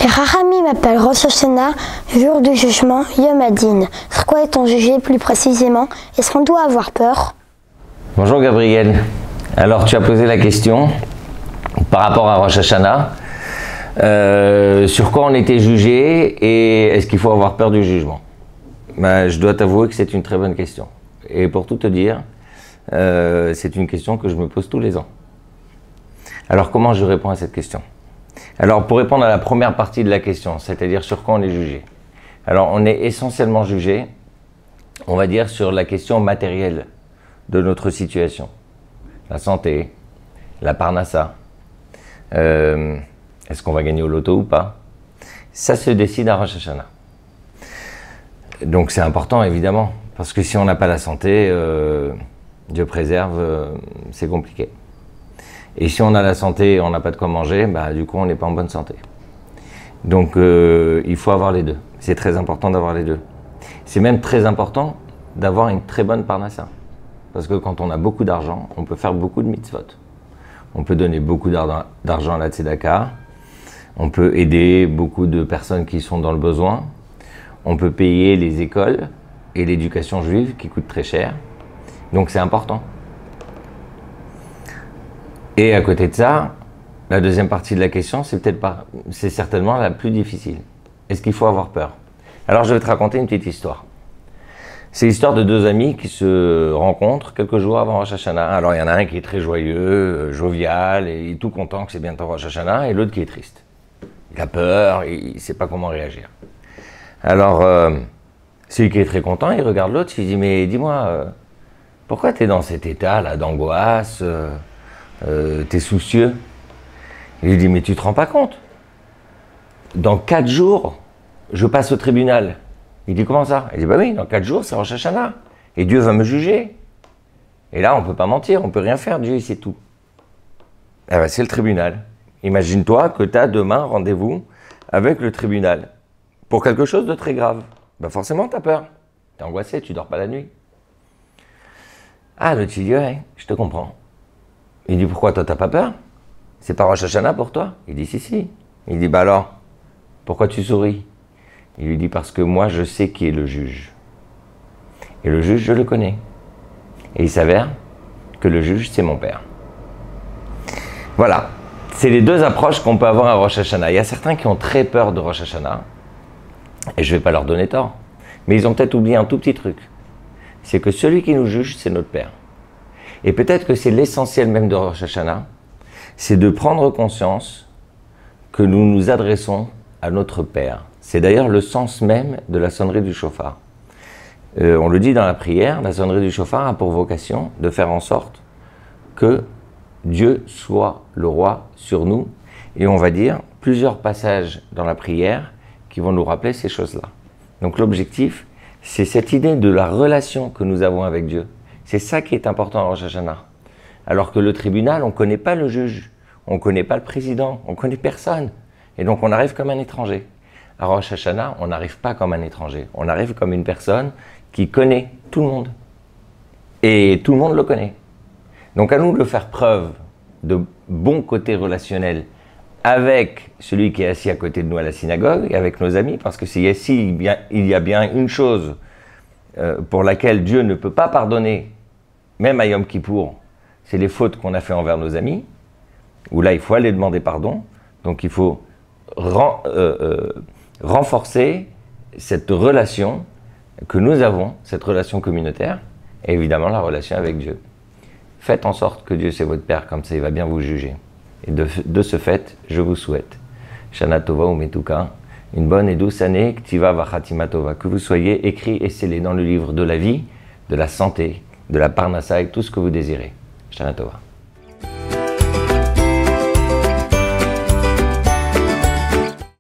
Les Rachamim m'appellent Rosh Hashanah, jour du jugement, Yom Hadin. Sur quoi est-on jugé plus précisément? Est-ce qu'on doit avoir peur? Bonjour Gabriel. Alors tu as posé la question par rapport à Rosh Hashanah. Sur quoi on était jugé et est-ce qu'il faut avoir peur du jugement? Je dois t'avouer que c'est une très bonne question. Et pour tout te dire, c'est une question que je me pose tous les ans. Alors comment je réponds à cette question? Alors pour répondre à la première partie de la question, c'est-à-dire sur quoi on est jugé. Alors on est essentiellement jugé, on va dire, sur la question matérielle de notre situation. La santé, la parnassa, est-ce qu'on va gagner au loto ou pas? Ça se décide à Rosh Hashanah. Donc c'est important évidemment, parce que si on n'a pas la santé, Dieu préserve, c'est compliqué. Et si on a la santé et on n'a pas de quoi manger, du coup on n'est pas en bonne santé. Donc il faut avoir les deux. C'est très important d'avoir les deux. C'est même très important d'avoir une très bonne parnassa. Parce que quand on a beaucoup d'argent, on peut faire beaucoup de mitzvot. On peut donner beaucoup d'argent à la tzedaka. On peut aider beaucoup de personnes qui sont dans le besoin. On peut payer les écoles et l'éducation juive qui coûte très cher. Donc c'est important. Et à côté de ça, la deuxième partie de la question, c'est certainement la plus difficile. Est-ce qu'il faut avoir peur? Alors je vais te raconter une petite histoire. C'est l'histoire de deux amis qui se rencontrent quelques jours avant Rosh Hashanah. Alors il y en a un qui est très joyeux, jovial, et tout content que c'est bientôt Rosh Hashanah, et l'autre qui est triste. Il a peur, il ne sait pas comment réagir. Alors, celui qui est très content, il regarde l'autre, il dit « Mais dis-moi, pourquoi tu es dans cet état-là d'angoisse t'es soucieux ?» Il lui dit « Mais tu te rends pas compte? Dans 4 jours, je passe au tribunal. » Il dit « Comment ça ?» Il dit « Bah oui, dans 4 jours, c'est Rosh Hashanah. Et Dieu va me juger. Et là, on ne peut pas mentir, on ne peut rien faire, Dieu, il sait tout. » Eh ben, c'est le tribunal. Imagine-toi que tu as demain rendez-vous avec le tribunal pour quelque chose de très grave. Ben forcément, tu as peur. Tu es angoissé, tu dors pas la nuit. Ah, l'autre, il dit « Ouais, je te comprends. » Il dit « Pourquoi toi, tu n'as pas peur? C'est pas Rosh Hashanah pour toi ?» Il dit « Si, si. » Il dit « Bah alors, pourquoi tu souris ?» Il lui dit « Parce que moi, je sais qui est le juge. Et le juge, je le connais. Et il s'avère que le juge, c'est mon père. » Voilà. C'est les deux approches qu'on peut avoir à Rosh Hashanah. Il y a certains qui ont très peur de Rosh Hashanah, et je ne vais pas leur donner tort, mais ils ont peut-être oublié un tout petit truc. C'est que celui qui nous juge, c'est notre Père. Et peut-être que c'est l'essentiel même de Rosh Hashanah, c'est de prendre conscience que nous nous adressons à notre Père. C'est d'ailleurs le sens même de la sonnerie du shofar. On le dit dans la prière, la sonnerie du shofar a pour vocation de faire en sorte que Dieu soit le roi sur nous. Et on va dire plusieurs passages dans la prière qui vont nous rappeler ces choses-là. Donc l'objectif, c'est cette idée de la relation que nous avons avec Dieu. C'est ça qui est important à Rosh Hashanah. Alors que le tribunal, on ne connaît pas le juge, on ne connaît pas le président, on ne connaît personne. Et donc on arrive comme un étranger. À Rosh Hashanah, on n'arrive pas comme un étranger. On arrive comme une personne qui connaît tout le monde. Et tout le monde le connaît. Donc à nous de faire preuve de bon côté relationnel avec celui qui est assis à côté de nous à la synagogue et avec nos amis, parce que s'il y a bien une chose pour laquelle Dieu ne peut pas pardonner, même à Yom Kippour, c'est les fautes qu'on a fait envers nos amis, où là il faut aller demander pardon. Donc il faut renforcer cette relation que nous avons, cette relation communautaire, et évidemment la relation avec Dieu. Faites en sorte que Dieu c'est votre Père, comme ça il va bien vous juger. Et de ce fait, je vous souhaite Shana Tova Umetuka, une bonne et douce année, Ktiva Vachatima Tova, que vous soyez écrits et scellés dans le livre de la vie, de la santé, de la parnassa et tout ce que vous désirez. Shana Tova.